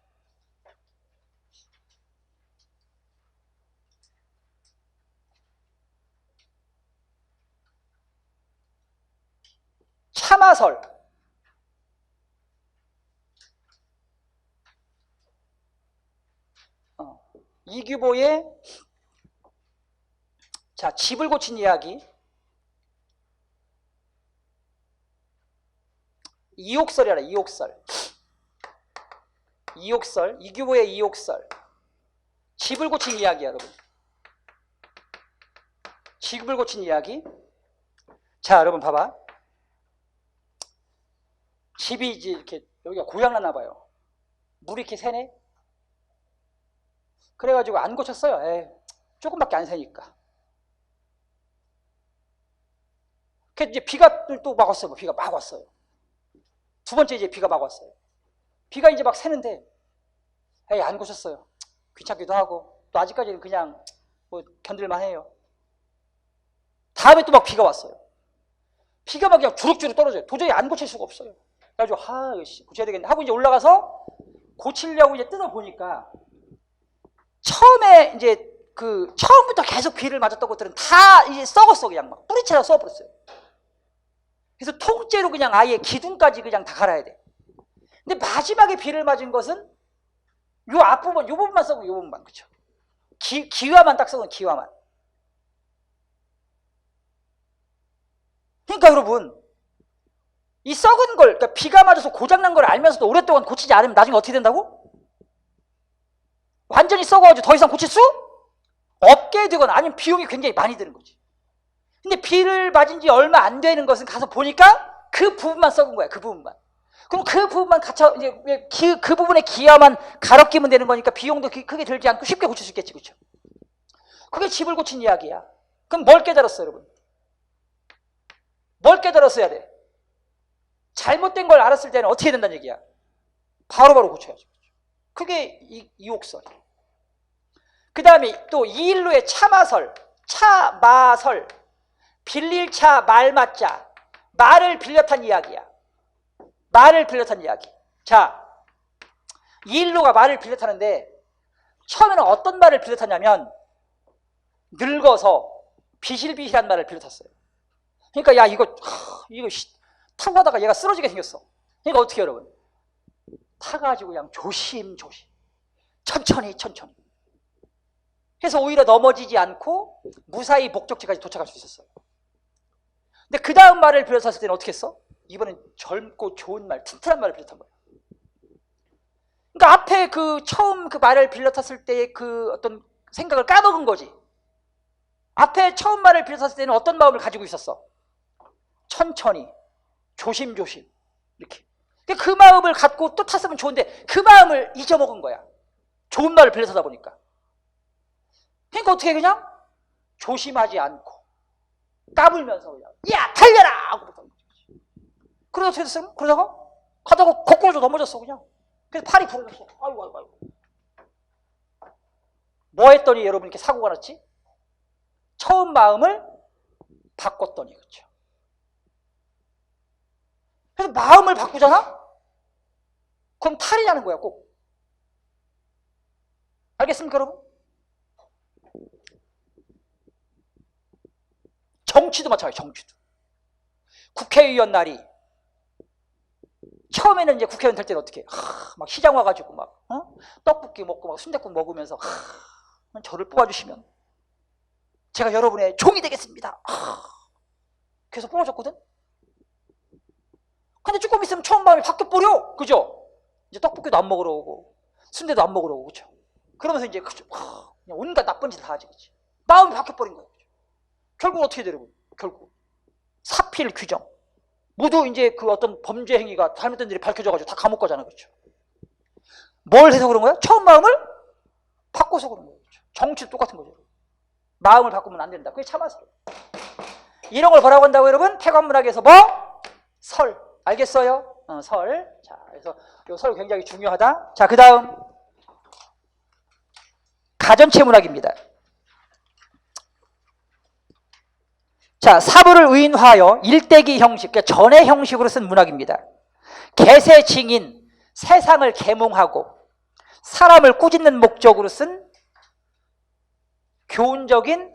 참화설. 이규보의 자, 집을 고친 이야기. 이옥설이라, 이옥설. 이옥설, 이규보의 이옥설. 집을 고친 이야기야, 여러분. 집을 고친 이야기. 자, 여러분 봐봐. 집이 이제 이렇게 여기가 고장났나 봐요. 물이 이렇게 새네. 그래가지고 안 고쳤어요. 에이, 조금밖에 안 새니까. 그 이제 비가 또 막 왔어요. 비가 막 왔어요. 두 번째 이제 비가 막 왔어요. 비가 이제 막 새는데, 에이, 안 고쳤어요. 귀찮기도 하고, 또 아직까지는 그냥 뭐 견딜만 해요. 다음에 또 막 비가 왔어요. 비가 막 그냥 주룩주룩 떨어져요. 도저히 안 고칠 수가 없어요. 그래가지고, 고쳐야 되겠네. 하고 이제 올라가서 고치려고 이제 뜯어보니까, 처음에 이제 처음부터 계속 비를 맞았던 것들은 다 이제 썩었어. 그냥 막 뿌리채로 썩어버렸어요. 그래서 통째로 그냥 아예 기둥까지 그냥 다 갈아야 돼. 근데 마지막에 비를 맞은 것은 요 앞부분, 요 부분만 썩고 요 부분만, 그쵸? 기와만 딱 썩은 기와만. 그러니까 여러분, 이 썩은 걸, 그러니까 비가 맞아서 고장난 걸 알면서도 오랫동안 고치지 않으면 나중에 어떻게 된다고? 완전히 썩어가지고 더 이상 고칠 수 없게 되거나 아니면 비용이 굉장히 많이 드는 거지. 근데 비를 맞은 지 얼마 안 되는 것은 가서 보니까 그 부분만 썩은 거야. 그 부분만. 그럼 그 부분만 이제 그 부분의 기와만 갈아 끼면 되는 거니까 비용도 크게 들지 않고 쉽게 고칠 수 있겠지, 그렇죠? 그게 집을 고친 이야기야. 그럼 뭘 깨달았어, 여러분? 뭘 깨달았어야 돼? 잘못된 걸 알았을 때는 어떻게 된다는 얘기야? 바로바로 고쳐야죠. 그게 이옥설. 그 다음에 또 이일로의 차마설, 차마설, 빌릴 차 말맞자, 말을 빌려탄 이야기야. 말을 빌려탄 이야기. 자, 이일로가 말을 빌려타는데 처음에는 어떤 말을 빌려탔냐면 늙어서 비실비실한 말을 빌려탔어요. 그러니까 야 이거 타고 가다가 얘가 쓰러지게 생겼어. 그러니까 어떻게 해요, 여러분? 타가지고 그냥 조심조심 천천히 해서 오히려 넘어지지 않고 무사히 목적지까지 도착할 수 있었어요. 근데 그 다음 말을 빌려탔을 때는 어떻게 했어? 이번엔 젊고 좋은 말, 튼튼한 말을 빌려탄 거야. 그러니까 앞에 그 처음 그 말을 빌려탔을 때의 그 어떤 생각을 까먹은 거지. 앞에 처음 말을 빌려탔을 때는 어떤 마음을 가지고 있었어? 천천히 조심조심 이렇게. 그 마음을 갖고 또 탔으면 좋은데 그 마음을 잊어먹은 거야. 좋은 말을 빌려타다 보니까. 그러니까 어떻게 해? 그냥 조심하지 않고 까불면서 그냥 야 달려라 하고 못하는 거지. 그러다 어떻게 됐어요? 그러다가 가다가 거꾸로 넘어졌어 그냥. 그래서 팔이 부러졌어. 아이고. 뭐 했더니 여러분 이렇게 사고가 났지? 처음 마음을 바꿨더니. 그렇죠. 그래서 마음을 바꾸잖아? 그럼 탈이 나는 거야 꼭. 알겠습니까 여러분? 정치도 마찬가지. 정치도 국회의원 날이 처음에는 이제 국회의원 될 때는 어떻게 해? 막 시장 와가지고 막 떡볶이 먹고 막 순댓국 먹으면서 저를 뽑아주시면 제가 여러분의 종이 되겠습니다. 그래서 뽑아줬거든. 근데 조금 있으면 처음 마음이 바뀌어버려. 그죠? 이제 떡볶이도 안 먹으러 오고 순대도 안 먹으러 오고. 그죠? 그러면서 이제 그냥 온갖 나쁜 짓을 다 하지. 그치? 마음이 바뀌어버린 거예요. 그죠? 결국 어떻게 돼요? 결국 사필 규정 모두 이제 그 어떤 범죄 행위가 잘못된 일이 밝혀져가지고 다 감옥 가잖아. 그렇죠? 뭘 해서 그런 거야? 처음 마음을 바꿔서 그런 거예요. 그렇죠? 정치도 똑같은 거죠. 마음을 바꾸면 안 된다. 그게 참아서. 이런 걸 뭐라고 한다고 여러분? 태관문학에서 뭐? 설. 알겠어요? 설. 자, 그래서 이 설 굉장히 중요하다. 자, 그 다음 가전체 문학입니다. 자, 사부를 의인화하여 일대기 형식, 그러니까 전의 형식으로 쓴 문학입니다. 개세 증인, 세상을 계몽하고 사람을 꾸짖는 목적으로 쓴 교훈적인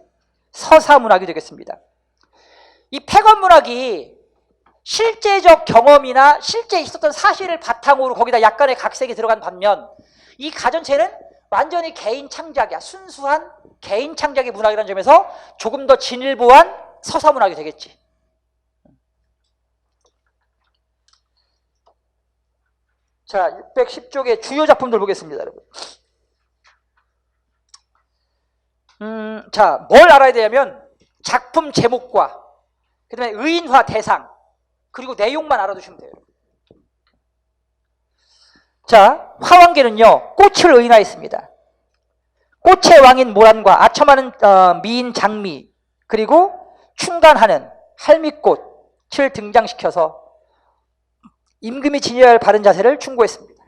서사 문학이 되겠습니다. 이 폐건 문학이 실제적 경험이나 실제 있었던 사실을 바탕으로 거기다 약간의 각색이 들어간 반면 이 가전체는 완전히 개인 창작이야. 순수한 개인 창작의 문학이라는 점에서 조금 더 진일보한 서사문학이 되겠지. 자, 610쪽의 주요 작품들 보겠습니다, 여러분. 자, 뭘 알아야 되냐면 작품 제목과 그 다음에 의인화 대상 그리고 내용만 알아두시면 돼요. 자, 화왕계는요 꽃을 의인화했습니다. 꽃의 왕인 모란과 아첨하는 미인 장미 그리고 충간하는 할미꽃을 등장시켜서 임금이 지녀야 할 바른 자세를 충고했습니다.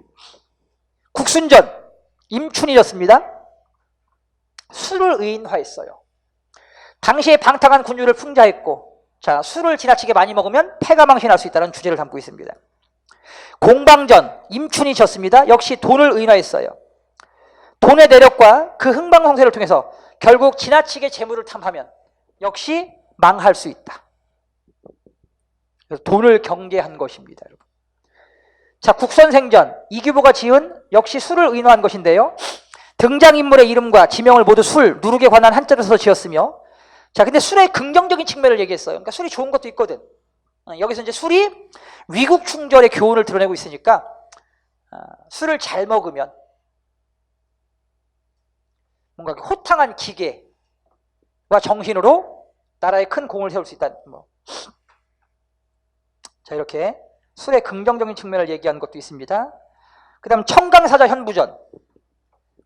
국순전 임춘이 졌습니다. 술을 의인화했어요. 당시에 방탕한 군주를 풍자했고, 자, 술을 지나치게 많이 먹으면 폐가 망신할 수 있다는 주제를 담고 있습니다. 공방전 임춘이 졌습니다. 역시 돈을 의인화했어요. 돈의 내력과 그 흥방성쇠를 통해서 결국 지나치게 재물을 탐하면 역시 망할 수 있다. 그래서 돈을 경계한 것입니다, 여러분. 자, 국선생전 이규보가 지은 역시 술을 의인화한 것인데요. 등장인물의 이름과 지명을 모두 술, 누룩에 관한 한자로 써서 지었으며, 자, 근데 술의 긍정적인 측면을 얘기했어요. 그러니까 술이 좋은 것도 있거든. 여기서 이제 술이 위국충절의 교훈을 드러내고 있으니까 술을 잘 먹으면 뭔가 호탕한 기계와 정신으로 나라에 큰 공을 세울 수 있다. 자, 이렇게 술의 긍정적인 측면을 얘기한 것도 있습니다. 그 다음 청강사자 현부전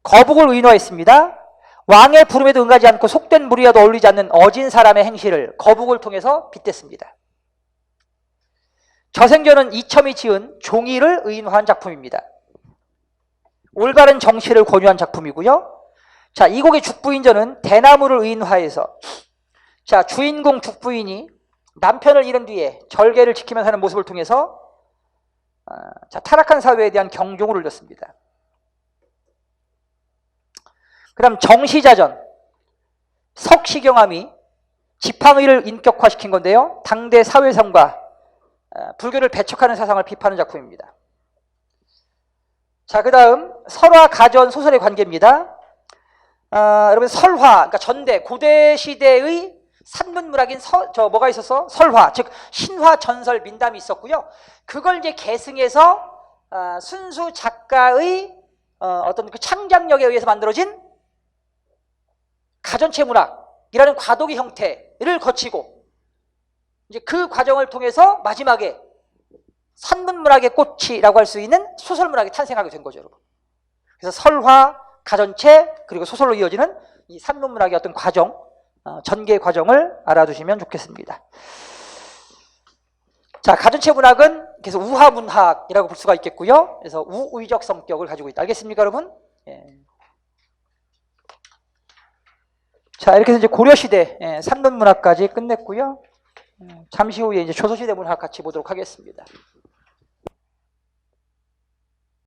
거북을 의인화했습니다. 왕의 부름에도 응하지 않고 속된 무리와도 어울리지 않는 어진 사람의 행실을 거북을 통해서 빗댔습니다. 저생전은 이첨이 지은 종이를 의인화한 작품입니다. 올바른 정치를 권유한 작품이고요. 자, 이 곡의 죽부인전은 대나무를 의인화해서 자, 주인공 죽부인이 남편을 잃은 뒤에 절개를 지키면서 하는 모습을 통해서 자, 타락한 사회에 대한 경종을 울렸습니다. 그 다음 정시자전, 석시경암이 지팡이를 인격화시킨 건데요. 당대 사회성과 불교를 배척하는 사상을 비판하는 작품입니다. 자, 그 다음 설화, 가전, 소설의 관계입니다. 여러분 설화, 그러니까 전대, 고대 시대의 산문문학인 뭐가 있었어? 설화, 즉 신화, 전설, 민담이 있었고요. 그걸 이제 계승해서 순수 작가의 어떤 그 창작력에 의해서 만들어진 가전체 문학이라는 과도기 형태를 거치고 이제 그 과정을 통해서 마지막에 산문문학의 꽃이라고 할 수 있는 소설문학이 탄생하게 된 거죠, 여러분. 그래서 설화, 가전체, 그리고 소설로 이어지는 이 산문문학의 어떤 과정, 전개 과정을 알아두시면 좋겠습니다. 자, 가전체 문학은 그래서 우화문학이라고 볼 수가 있겠고요. 그래서 우의적 성격을 가지고 있다. 알겠습니까, 여러분? 예. 자, 이렇게 해서 이제 고려시대 산문문학까지 끝냈고요. 잠시 후에 이제 조선시대 문학 같이 보도록 하겠습니다.